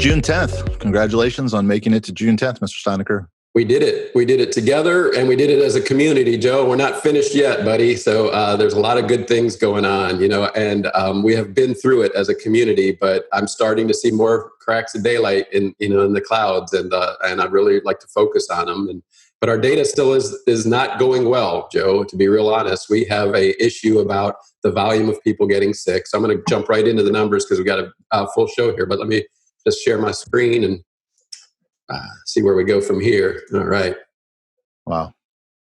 June 10th. Congratulations on making it to June 10th, Mr. Steinecker. We did it. We did it together, and we did it as a community, Joe. We're not finished yet, buddy. So there's a lot of good things going on, and we have been through it as a community. But I'm starting to see more cracks of daylight in the clouds, and I'd really like to focus on them. But our data still is not going well, Joe. To be real honest, we have a issue about the volume of people getting sick. So I'm going to jump right into the numbers because we got a full show here. But let me just share my screen and see where we go from here. All right. Wow.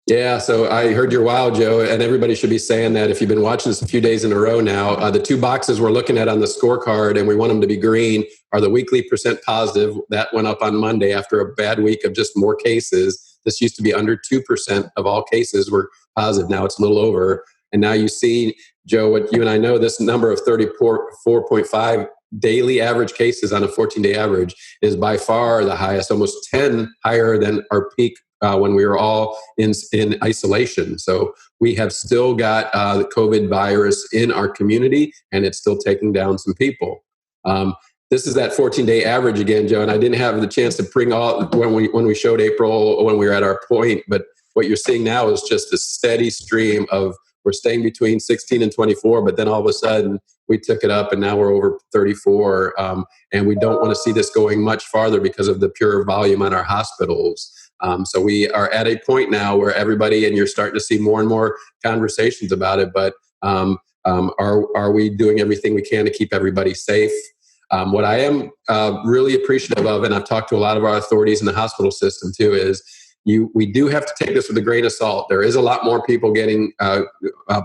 Yeah. So I heard your wow, Joe, and everybody should be saying that if you've been watching this a few days in a row now. The two boxes we're looking at on the scorecard, and we want them to be green, are the weekly percent positive. That went up on Monday after a bad week of just more cases. This used to be under 2% of all cases were positive. Now it's a little over. And now you see, Joe, what you and I know, this number of 34.5 daily average cases on a 14-day average is by far the highest, almost 10 higher than our peak when we were all in isolation. So we have still got the COVID virus in our community, and it's still taking down some people. This is that 14-day average again, Joe, and I didn't have the chance to bring all when we showed April when we were at our point, but what you're seeing now is just a steady stream of we're staying between 16 and 24, but then all of a sudden we took it up and now we're over 34, and we don't want to see this going much farther because of the pure volume on our hospitals. So we are at a point now where everybody, and you're starting to see more and more conversations about it, but are we doing everything we can to keep everybody safe? What I am really appreciative of, and I've talked to a lot of our authorities in the hospital system too, is we do have to take this with a grain of salt. There is a lot more people getting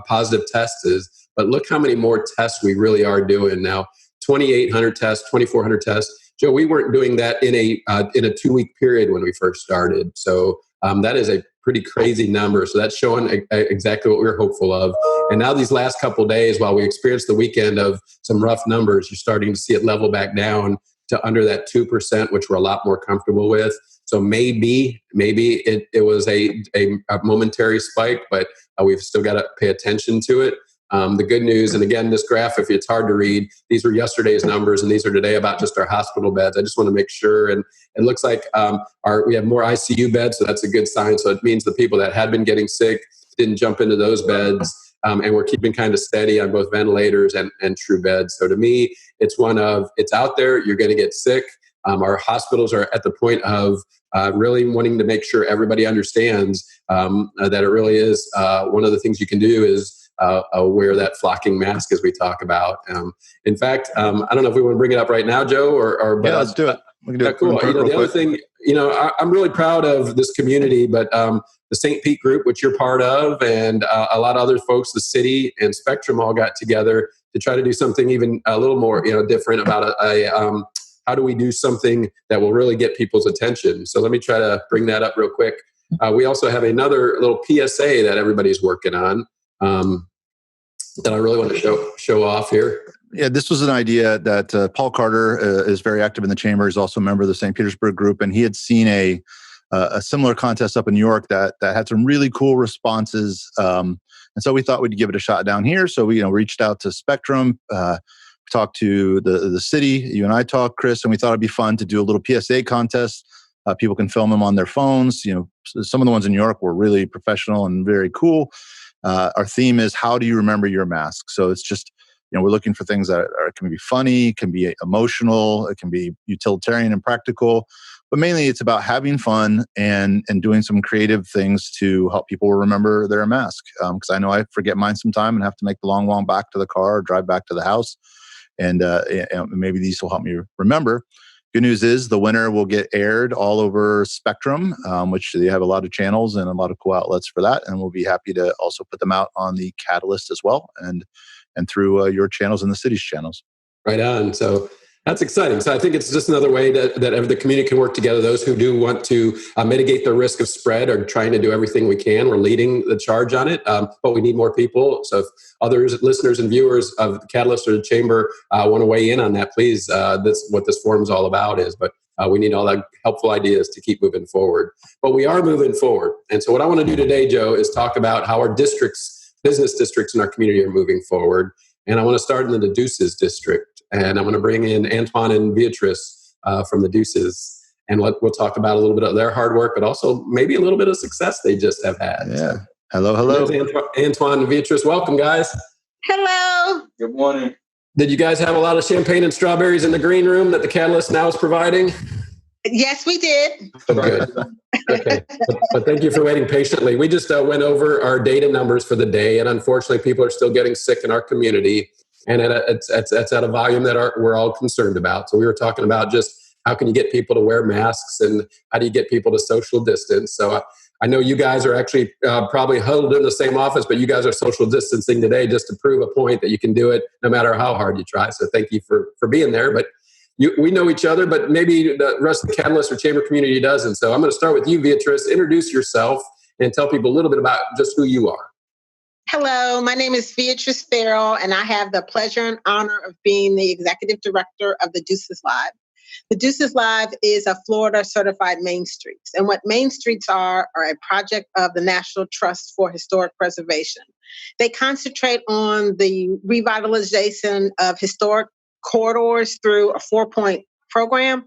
positive tests, but look how many more tests we really are doing now. 2,800 tests, 2,400 tests. Joe, we weren't doing that in a 2-week period when we first started. So that is a pretty crazy number. So that's showing exactly what we were hopeful of. And now these last couple of days, while we experienced the weekend of some rough numbers, you're starting to see it level back down to under that 2%, which we're a lot more comfortable with. So maybe it was a momentary spike, but we've still got to pay attention to it. The good news, and again, this graph, if it's hard to read, these were yesterday's numbers, and these are today about just our hospital beds. I just want to make sure, and it looks like we have more ICU beds, so that's a good sign. So it means the people that had been getting sick didn't jump into those beds, and we're keeping kind of steady on both ventilators and true beds. So to me, it's one of, it's out there, you're going to get sick. Our hospitals are at the point of really wanting to make sure everybody understands that it really is one of the things you can do is wear that flocking mask as we talk about. In fact, I don't know if we want to bring it up right now, Joe, or yeah, let's do it. We can do it. Cool. The other thing, I'm really proud of this community, but the St. Pete group, which you're part of, and a lot of other folks, the city and Spectrum all got together to try to do something even a little more, different about how do we do something that will really get people's attention. So let me try to bring that up real quick. We also have another little PSA that everybody's working on. That I really want to show off here. Yeah, this was an idea that Paul Carter is very active in the chamber. He's also a member of the St. Petersburg group, and he had seen a similar contest up in New York that had some really cool responses. And so we thought we'd give it a shot down here. So we reached out to Spectrum, talked to the city. You and I talked, Chris, and we thought it'd be fun to do a little PSA contest. People can film them on their phones. Some of the ones in New York were really professional and very cool. Our theme is, how do you remember your mask? So it's just, we're looking for things that can be funny, can be emotional, it can be utilitarian and practical, but mainly it's about having fun and doing some creative things to help people remember their mask. Because I know I forget mine sometime and have to make the long back to the car or drive back to the house. And maybe these will help me remember. Good news is the winner will get aired all over Spectrum, which they have a lot of channels and a lot of cool outlets for that. And we'll be happy to also put them out on the Catalyst as well and through your channels and the city's channels. Right on. So that's exciting. So I think it's just another way that the community can work together. Those who do want to mitigate the risk of spread are trying to do everything we can. We're leading the charge on it, but we need more people. So if others, listeners and viewers of the Catalyst or the Chamber want to weigh in on that, please. That's what this forum is all about but we need all that helpful ideas to keep moving forward. But we are moving forward. And so what I want to do today, Joe, is talk about how our business districts in our community are moving forward. And I want to start in the Deuces district. And I'm going to bring in Antoine and Beatrice from the Deuces. And we'll talk about a little bit of their hard work, but also maybe a little bit of success they just have had. Yeah. So, Hello. There's Antoine and Beatrice. Welcome, guys. Hello. Good morning. Did you guys have a lot of champagne and strawberries in the green room that the Catalyst now is providing? Yes, we did. Oh, good. Okay. But thank you for waiting patiently. We just went over our data numbers for the day, and unfortunately, people are still getting sick in our community, and it's at a volume that we're all concerned about. So we were talking about just how can you get people to wear masks, and how do you get people to social distance? So I know you guys are actually probably huddled in the same office, but you guys are social distancing today just to prove a point that you can do it no matter how hard you try. So thank you for being there. But we know each other, but maybe the rest of the Catalyst or Chamber community doesn't. So I'm going to start with you, Beatrice. Introduce yourself and tell people a little bit about just who you are. Hello, my name is Beatrice Farrell, and I have the pleasure and honor of being the executive director of the Deuces Live. The Deuces Live is a Florida certified Main Streets. And what Main Streets are a project of the National Trust for Historic Preservation. They concentrate on the revitalization of historic corridors through a 4-point program: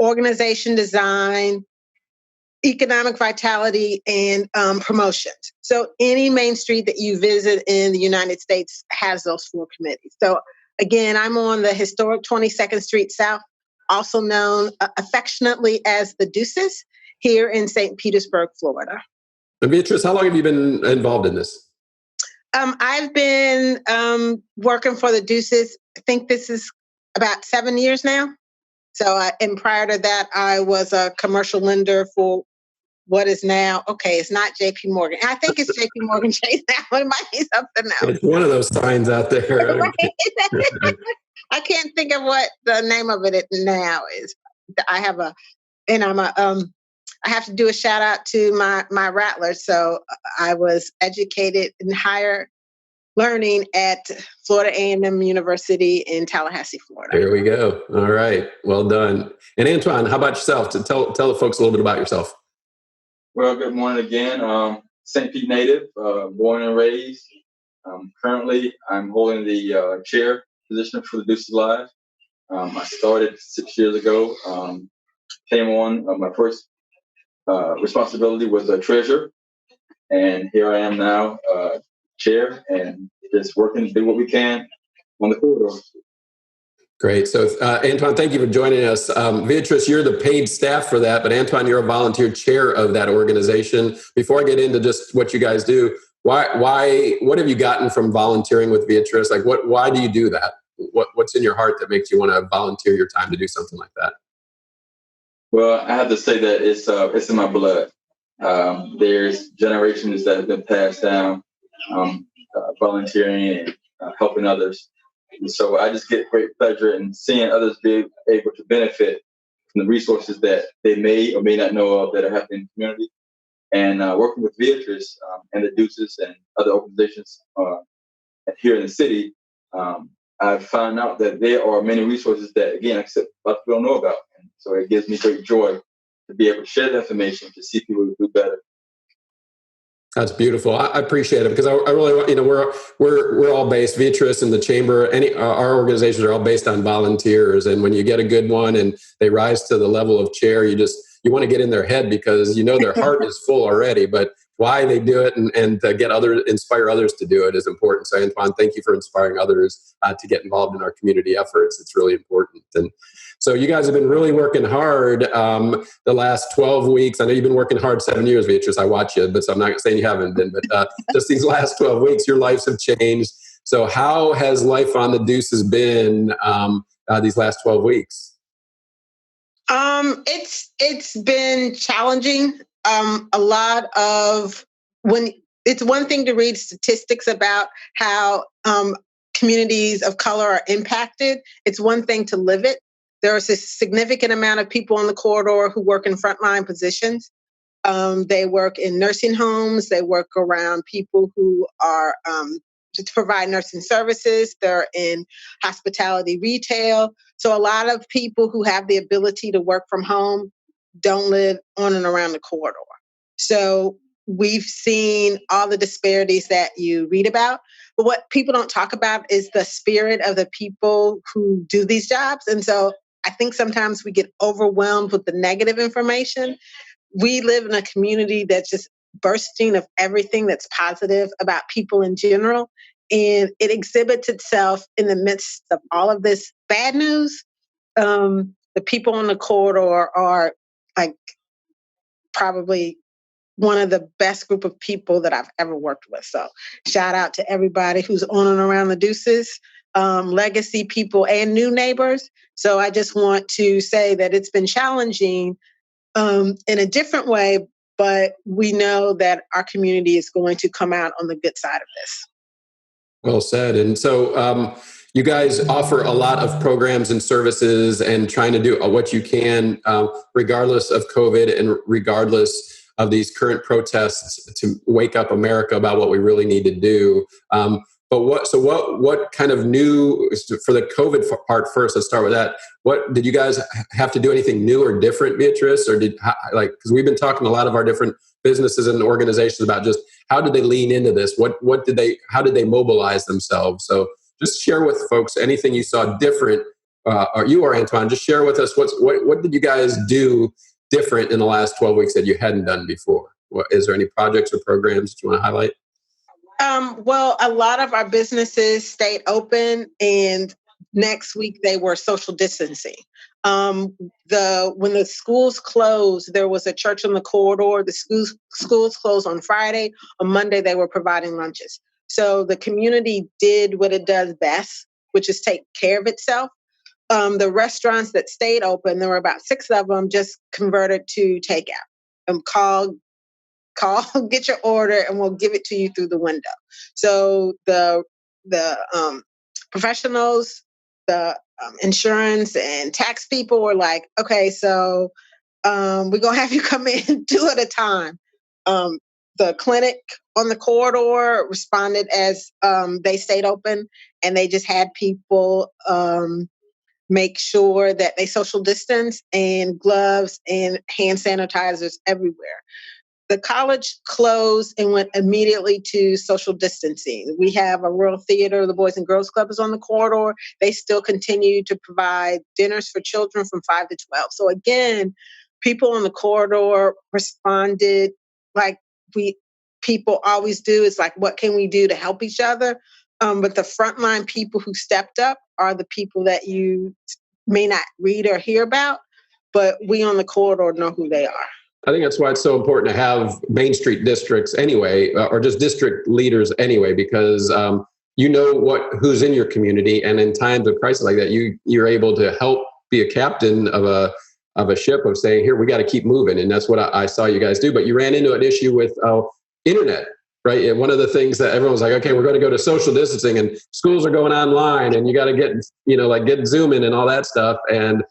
organization, design, economic vitality, and promotions. So any main street that you visit in the United States has those 4 committees. So again, I'm on the historic 22nd Street South, also known affectionately as the Deuces, here in St. Petersburg, Florida. And Beatrice, how long have you been involved in this? I've been working for the Deuces. I think this is about 7 years now. So, and prior to that, I was a commercial lender for what is now, it's not JP Morgan. I think it's JP Morgan Chase now. It might be something else. It's one of those signs out there. I can't think of what the name of it now is. I have I have to do a shout out to my Rattler. So I was educated in higher learning at Florida A&M University in Tallahassee, Florida. There we go. All right. Well done. And Antoine, how about yourself? Tell the folks a little bit about yourself. Well, good morning again. St. Pete native, born and raised. Currently, I'm holding the chair position for the Deuces Live. I started 6 years ago. Came on, my first responsibility was a treasurer. And here I am now, chair, and just working to do what we can on the corridor. Great. So, Antoine, thank you for joining us. Beatrice, you're the paid staff for that, but Antoine, you're a volunteer chair of that organization. Before I get into just what you guys do, what have you gotten from volunteering with Beatrice? Like, why do you do that? What's in your heart that makes you want to volunteer your time to do something like that? Well, I have to say that it's in my blood. There's generations that have been passed down, volunteering and helping others. And so I just get great pleasure in seeing others be able to benefit from the resources that they may or may not know of that are happening in the community. And working with Beatrice and the Deuces and other organizations here in the city, I've found out that there are many resources that, again, like I said, a lot of people don't know about. And so it gives me great joy to be able to share that information to see people do better. That's beautiful. I appreciate it because I really, we're all based, Beatrice and the Chamber, our organizations are all based on volunteers. And when you get a good one and they rise to the level of chair, you want to get in their head because their heart is full already, but why they do it and to inspire others to do it is important. So Antoine, thank you for inspiring others to get involved in our community efforts. It's really important. And so you guys have been really working hard the last 12 weeks. I know you've been working hard 7 years, Beatrice. I watch you, but so I'm not saying you haven't been. But just these last 12 weeks, your lives have changed. So how has life on the Deuces been these last 12 weeks? It's been challenging. A lot of it's one thing to read statistics about how communities of color are impacted. It's one thing to live it. There's a significant amount of people on the corridor who work in frontline positions. They work in nursing homes. They work around people who are to provide nursing services. They're in hospitality, retail. So a lot of people who have the ability to work from home don't live on and around the corridor. So we've seen all the disparities that you read about. But what people don't talk about is the spirit of the people who do these jobs. And so I think sometimes we get overwhelmed with the negative information. We live in a community that's just bursting of everything that's positive about people in general. And it exhibits itself in the midst of all of this bad news. The people on the corridor are like probably one of the best group of people that I've ever worked with. So shout out to everybody who's on and around the Deuces, legacy people and new neighbors. So I just want to say that it's been challenging in a different way, but we know that our community is going to come out on the good side of this. Well said. And so you guys offer a lot of programs and services and trying to do what you can, regardless of COVID and regardless of these current protests, to wake up America about what we really need to do. But what kind of new, for the COVID part first, let's start with that. What did you guys have to do anything new or different, Beatrice? Or because we've been talking to a lot of our different businesses and organizations about just how did they lean into this? How did they mobilize themselves? So just share with folks anything you saw different, or you or Antoine, just share with us what did you guys do different in the last 12 weeks that you hadn't done before? Is there any projects or programs that you want to highlight? Well, a lot of our businesses stayed open, and next week they were social distancing. When the schools closed, there was a church on the corridor. The schools closed on Friday. On Monday, they were providing lunches. So the community did what it does best, which is take care of itself. The restaurants that stayed open, there were about 6 of them, just converted to takeout. Call, get your order, and we'll give it to you through the window. So the professionals, the insurance and tax people were like, okay, so we're going to have you come in 2 at a time. The clinic on the corridor responded as they stayed open, and they just had people make sure that they social distance, and gloves and hand sanitizers everywhere. The college closed and went immediately to social distancing. We have a rural theater. The Boys and Girls Club is on the corridor. They still continue to provide dinners for children from 5 to 12. So again, people on the corridor responded like people always do. It's like, what can we do to help each other? But the frontline people who stepped up are the people that you may not read or hear about, but we on the corridor know who they are. I think that's why it's so important to have Main Street districts anyway, or just district leaders anyway, because you know who's in your community, and in times of crisis like that, you're able to help be a captain of a ship of saying, here, we got to keep moving, and that's what I saw you guys do. But you ran into an issue with internet, right? And one of the things that everyone was like, okay, we're going to go to social distancing, and schools are going online, and you got to get Zoom in and all that stuff, and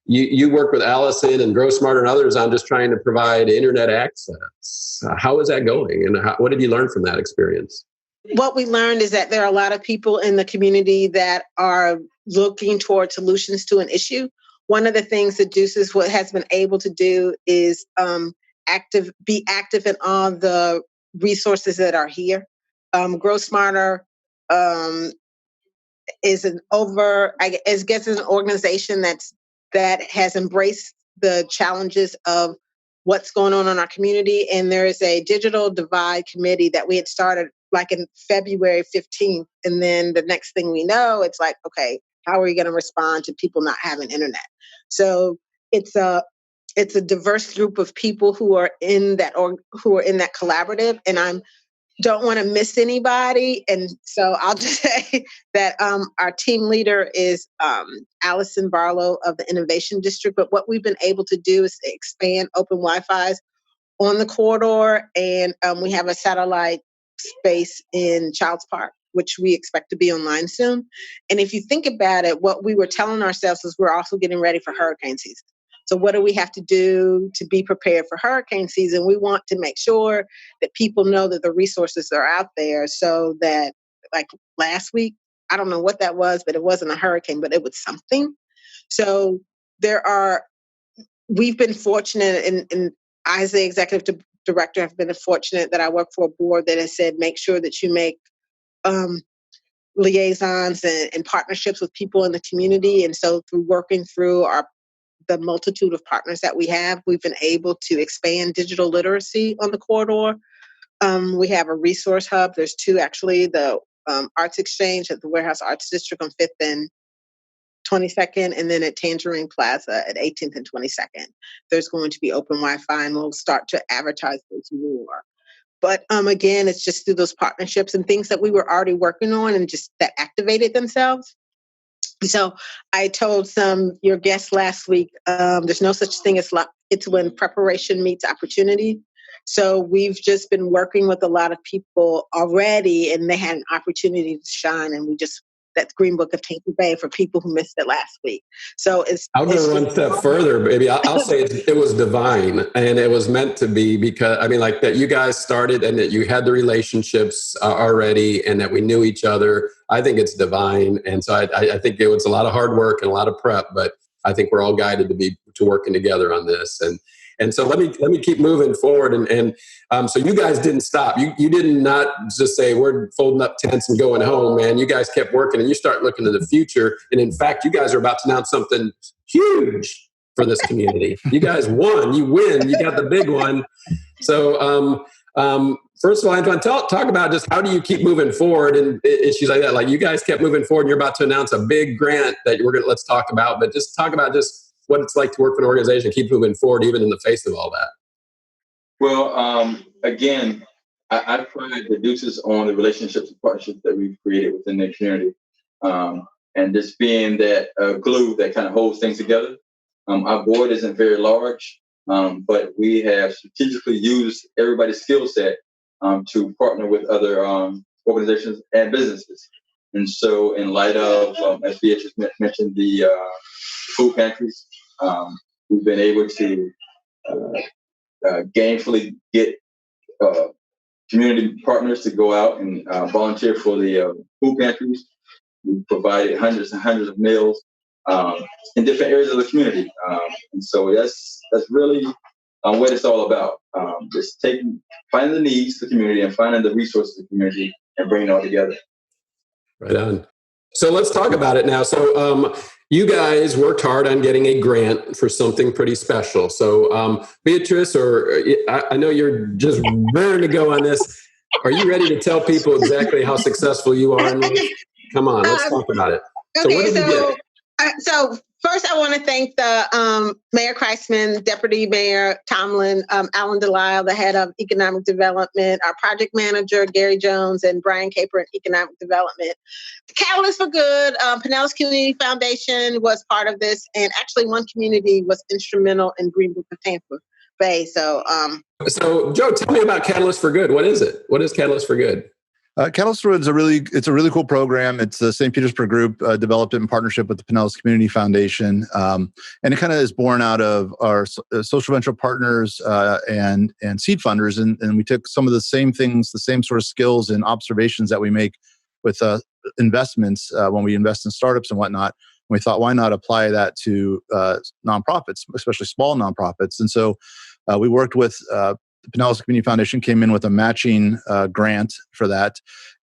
You work with Allison and Grow Smarter and others on just trying to provide internet access. How is that going? And what did you learn from that experience? What we learned is that there are a lot of people in the community that are looking toward solutions to an issue. One of the things that Deuces has been able to do is be active in all the resources that are here. Grow Smarter is an organization that has embraced the challenges of what's going on in our community. And there is a digital divide committee that we had started like in February 15th. And then the next thing we know, it's like, okay, how are we going to respond to people not having internet? So it's a diverse group of people who are in that collaborative, and I don't want to miss anybody. And so I'll just say that our team leader is Allison Barlow of the Innovation District. But what we've been able to do is expand open Wi-Fi on the corridor. And we have a satellite space in Childs Park, which we expect to be online soon. And if you think about it, what we were telling ourselves is we're also getting ready for hurricane season. So what do we have to do to be prepared for hurricane season? We want to make sure that people know that the resources are out there, so that, like last week, I don't know what that was, but it wasn't a hurricane, but it was something. So we've been fortunate, and I, as the executive director, have been fortunate that I work for a board that has said, make sure that you make liaisons and partnerships with people in the community. And so through working through the multitude of partners that we have, we've been able to expand digital literacy on the corridor. We have a resource hub. There's two actually, the Arts Exchange at the Warehouse Arts District on 5th and 22nd, and then at Tangerine Plaza at 18th and 22nd. There's going to be open Wi-Fi, and we'll start to advertise those more. But again, it's just through those partnerships and things that we were already working on and just that activated themselves. So I told your guests last week, there's no such thing as luck. It's when preparation meets opportunity. So we've just been working with a lot of people already, and they had an opportunity to shine. And that's Green Book of Tampa Bay for people who missed it last week. So I'll go one step further, baby. I'll say it was divine, and it was meant to be, because I mean, like, that you guys started and that you had the relationships already and that we knew each other. I think it's divine. And so I think it was a lot of hard work and a lot of prep, but I think we're all guided to working together on this. And so let me keep moving forward. And so you guys didn't stop. You did not just say, we're folding up tents and going home, man. You guys kept working, and you start looking to the future. And in fact, you guys are about to announce something huge for this community. You guys won. You win. You got the big one. So first of all, Antoine, talk about just how do you keep moving forward and issues like that. Like, you guys kept moving forward, and you're about to announce a big grant that let's talk about. But just talk about what it's like to work for an organization, keep moving forward, even in the face of all that. Well, again, I pride the Deuces on the relationships and partnerships that we've created within the community. And just being that glue that kind of holds things together. Our board isn't very large, but we have strategically used everybody's skill set to partner with other organizations and businesses. And so in light of, as Beatrice mentioned, the food pantries, we've been able to gainfully get community partners to go out and volunteer for the food pantries. We provided hundreds and hundreds of meals in different areas of the community. And so that's really what it's all about. Just finding the needs of the community and finding the resources of the community and bringing it all together. Right on. So let's talk about it now. So you guys worked hard on getting a grant for something pretty special. So Beatrice, I know you're just raring to go on this. Are you ready to tell people exactly how successful you are in life? Come on, let's talk about it. So what did you get? So first, I want to thank the Mayor Kreisman, Deputy Mayor Tomlin, Alan Delisle, the head of economic development, our project manager, Gary Jones, and Brian Caper in economic development. Catalyst for Good, Pinellas Community Foundation was part of this, and actually one community was instrumental in Green Book of Tampa Bay. So Joe, tell me about Catalyst for Good. What is it? What is Catalyst for Good? Catalyst for Good is a really cool program. It's the St. Petersburg Group developed it in partnership with the Pinellas Community Foundation, and it kind of is born out of our social venture partners and seed funders, and we took some of the same things, the same sort of skills and observations that we make with investments when we invest in startups and whatnot. And we thought, why not apply that to nonprofits, especially small nonprofits? And so we worked with. The Pinellas Community Foundation came in with a matching grant for that,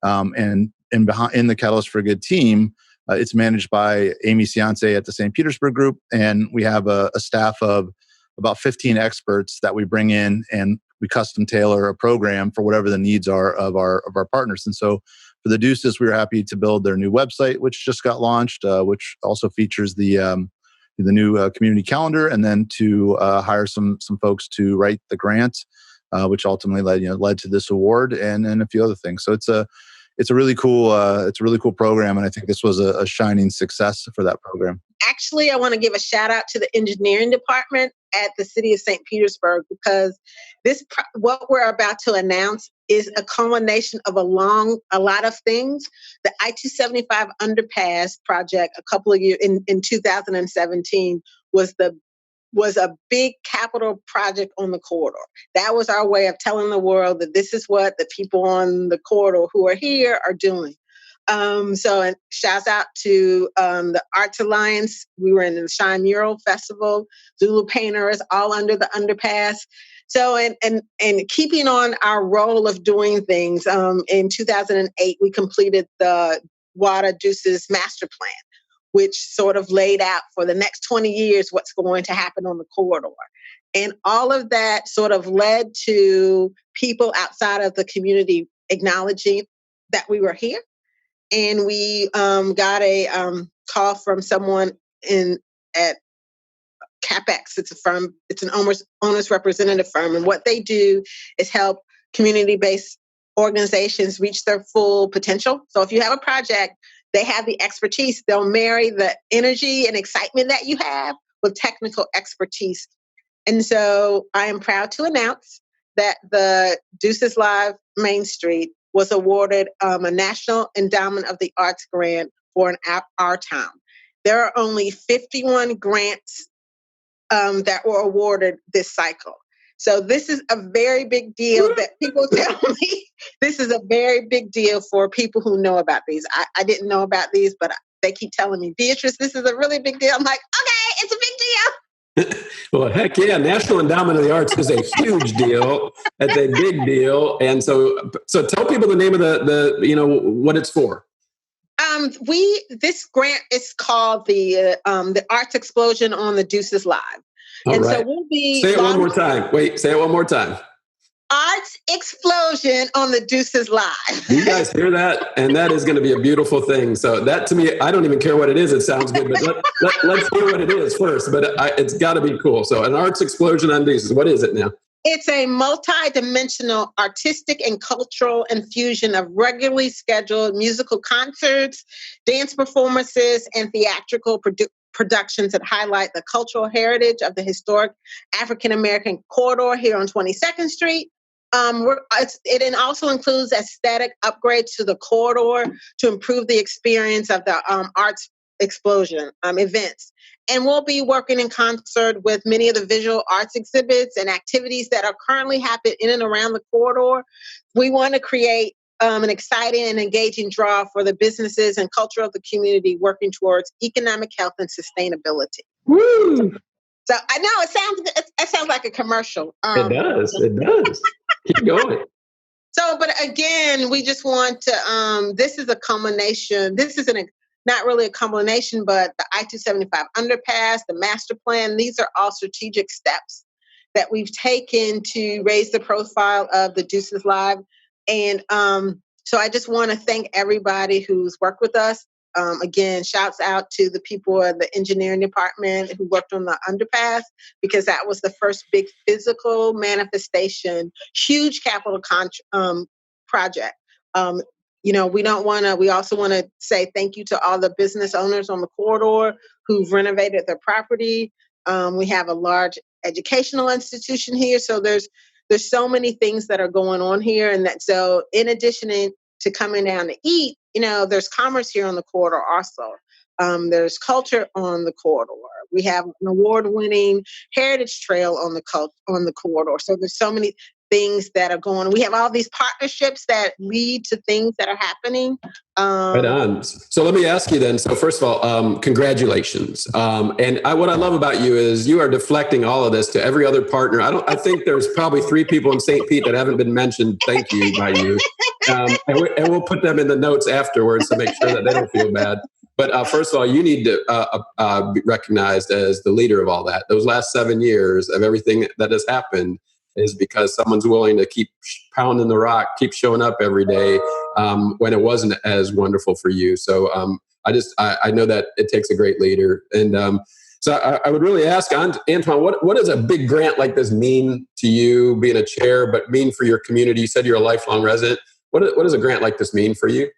and in the Catalyst for Good team, it's managed by Amy Ciance at the St. Petersburg Group, and we have a staff of about 15 experts that we bring in, and we custom tailor a program for whatever the needs are of our partners. And so, for the Deuces, we were happy to build their new website, which just got launched, which also features the new community calendar, and then to hire some folks to write the grant. Which ultimately led to this award and a few other things. So it's a really cool program, and I think this was a shining success for that program. Actually, I want to give a shout out to the engineering department at the city of St. Petersburg, because what we're about to announce is a culmination of a lot of things. The I-275 underpass project a couple of years in 2017 was a big capital project on the corridor. That was our way of telling the world that this is what the people on the corridor who are here are doing. And shouts out to the Arts Alliance. We were in the Shine Mural Festival, Zulu Painters, all under the underpass. So, and keeping on our role of doing things, in 2008, we completed the Water Deuces master plan, which sort of laid out for the next 20 years what's going to happen on the corridor. And all of that sort of led to people outside of the community acknowledging that we were here. And we got a call from someone at CapEx. It's a firm. It's an owner's representative firm. And what they do is help community-based organizations reach their full potential. So if you have a project, they have the expertise. They'll marry the energy and excitement that you have with technical expertise. And so I am proud to announce that the Deuces Live Main Street was awarded a National Endowment of the Arts grant for our town. There are only 51 grants that were awarded this cycle. So this is a very big deal that people tell me. This is a very big deal for people who know about these. I didn't know about these, but they keep telling me, Beatrice, this is a really big deal. I'm like, okay, it's a big deal. Well, heck yeah. National Endowment of the Arts is a huge deal. It's a big deal. And so tell people the name of the what it's for. This grant is called the Arts Explosion on the Deuces Live. All and right. So we'll be say it one more time. Wait, say it one more time. Arts Explosion on the Deuces Live. You guys hear that? And that is going to be a beautiful thing. So that, to me, I don't even care what it is. It sounds good, but let's hear what it is first. But it's got to be cool. So an Arts Explosion on Deuces. What is it now? It's a multi-dimensional artistic and cultural infusion of regularly scheduled musical concerts, dance performances, and theatrical productions that highlight the cultural heritage of the historic African-American corridor here on 22nd Street. It also includes aesthetic upgrades to the corridor to improve the experience of the Arts Explosion events. And we'll be working in concert with many of the visual arts exhibits and activities that are currently happening in and around the corridor. We want to create an exciting and engaging draw for the businesses and culture of the community working towards economic health and sustainability. Woo! So I know it sounds like a commercial. It does. Keep going. So, but again, we just want to, this is a culmination. This is not really a culmination, but the I-275 underpass, the master plan, these are all strategic steps that we've taken to raise the profile of the Deuces Live. And so I just want to thank everybody who's worked with us. Again, shouts out to the people in the engineering department who worked on the underpass, because that was the first big physical manifestation, huge capital project. We also want to say thank you to all the business owners on the corridor who've renovated their property. We have a large educational institution here. So there's so many things that are going on here. And so in addition to coming down to eat, there's commerce here on the corridor also. There's culture on the corridor. We have an award-winning heritage trail on the corridor. So there's so many things that are going on. We have all these partnerships that lead to things that are happening. Right on. So let me ask you then. So first of all, congratulations. And what I love about you is you are deflecting all of this to every other partner. I think there's probably 3 people in St. Pete that haven't been mentioned. Thank you by you. And we'll put them in the notes afterwards to make sure that they don't feel bad. But first of all, you need to be recognized as the leader of all that. Those last 7 years of everything that has happened is because someone's willing to keep pounding the rock, keep showing up every day when it wasn't as wonderful for you. So I know that it takes a great leader. And so I would really ask, Antoine, what does a big grant like this mean to you, being a chair, but mean for your community? You said you're a lifelong resident. What does a grant like this mean for you?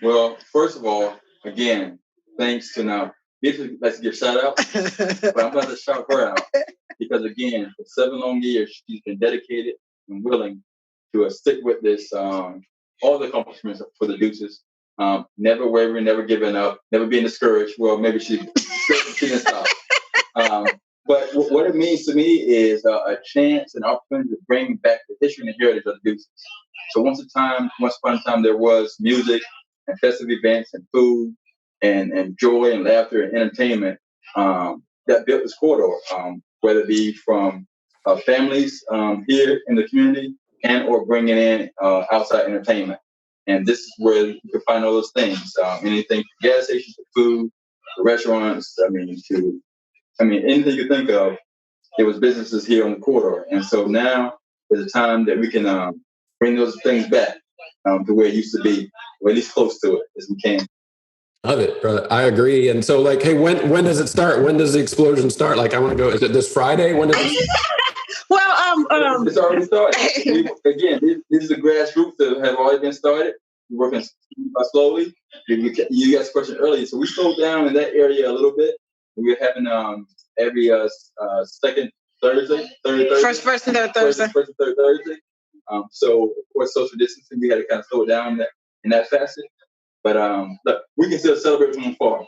Well, first of all, again, thanks to now, let's give shout out, but I'm going to shout her out because, again, for 7 long years, she's been dedicated and willing to stick with this, all the accomplishments for the Deuces, never wavering, never giving up, never being discouraged. Well, maybe she didn't stop. But what it means to me is a chance and opportunity to bring back the history and the heritage of the Deuces. So once upon a time, there was music and festive events and food and joy and laughter and entertainment that built this corridor, whether it be from families here in the community and or bringing in outside entertainment. And this is where you can find all those things. Anything from gas stations to food, to restaurants, anything you think of, there was businesses here on the corridor. And so now is the time that we can bring those things back to where it used to be, or at least close to it as we can. Love it, brother. I agree. And so, like, hey, when does it start? When does the explosion start? Like, I want to go. Is it this Friday? When does it? It's already started. Again, these are the grassroots that have already been started. We're working slowly. You guys questioned earlier, so we slowed down in that area a little bit. We're having every second Thursday, First and third Thursday. First and third Thursday. So of course, social distancing, we had to kind of slow it down in that facet. But look, we can still celebrate from afar.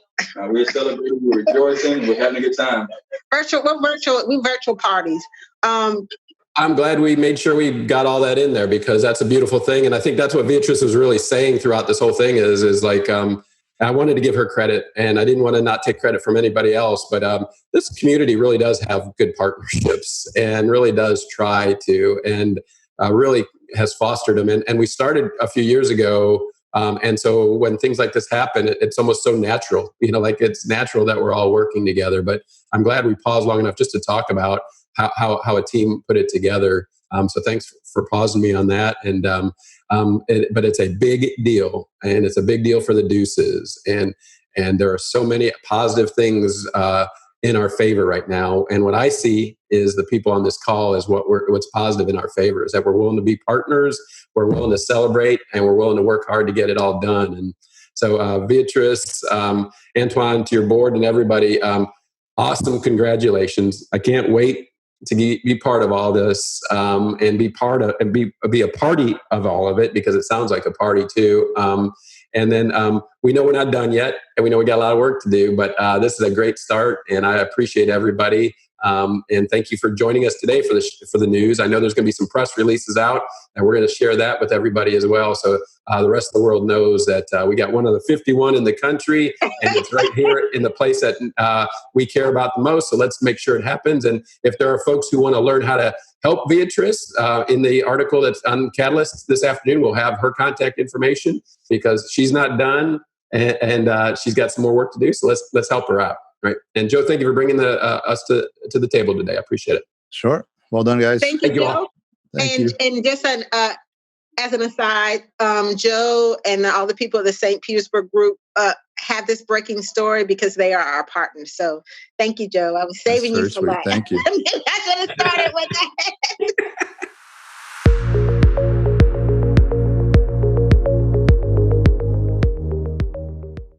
We're celebrating, we're rejoicing, we're having a good time. Virtual parties. I'm glad we made sure we got all that in there, because that's a beautiful thing. And I think that's what Beatrice was really saying throughout this whole thing is like, I wanted to give her credit, and I didn't want to not take credit from anybody else. But this community really does have good partnerships and really does try to, and really has fostered them. And we started a few years ago. And so when things like this happen, it's almost so natural, like it's natural that we're all working together. But I'm glad we paused long enough just to talk about how a team put it together. So thanks for pausing me on that. And but it's a big deal, and it's a big deal for the Deuces. And there are so many positive things in our favor right now. And what I see is the people on this call is what's positive in our favor is that we're willing to be partners, we're willing to celebrate, and we're willing to work hard to get it all done. And so Beatrice, Antoine, to your board and everybody, awesome. Congratulations. I can't wait to be part of all this, and be a party of all of it, because it sounds like a party too. And then we know we're not done yet, and we know we got a lot of work to do, but this is a great start, and I appreciate everybody. And thank you for joining us today for the news. I know there's going to be some press releases out, and we're going to share that with everybody as well. So the rest of the world knows that we got one of the 51 in the country, and it's right here in the place that we care about the most. So let's make sure it happens. And if there are folks who want to learn how to help Beatrice, in the article that's on Catalyst this afternoon, we'll have her contact information, because she's not done, and she's got some more work to do. So let's help her out. Right. And Joe, thank you for bringing us to the table today. I appreciate it. Sure. Well done, guys. Thank you, Joe. And just as an aside, Joe and all the people of the St. Petersburg group have this breaking story because they are our partners. So thank you, Joe. I was saving you for that. Thank you. I should have started with that.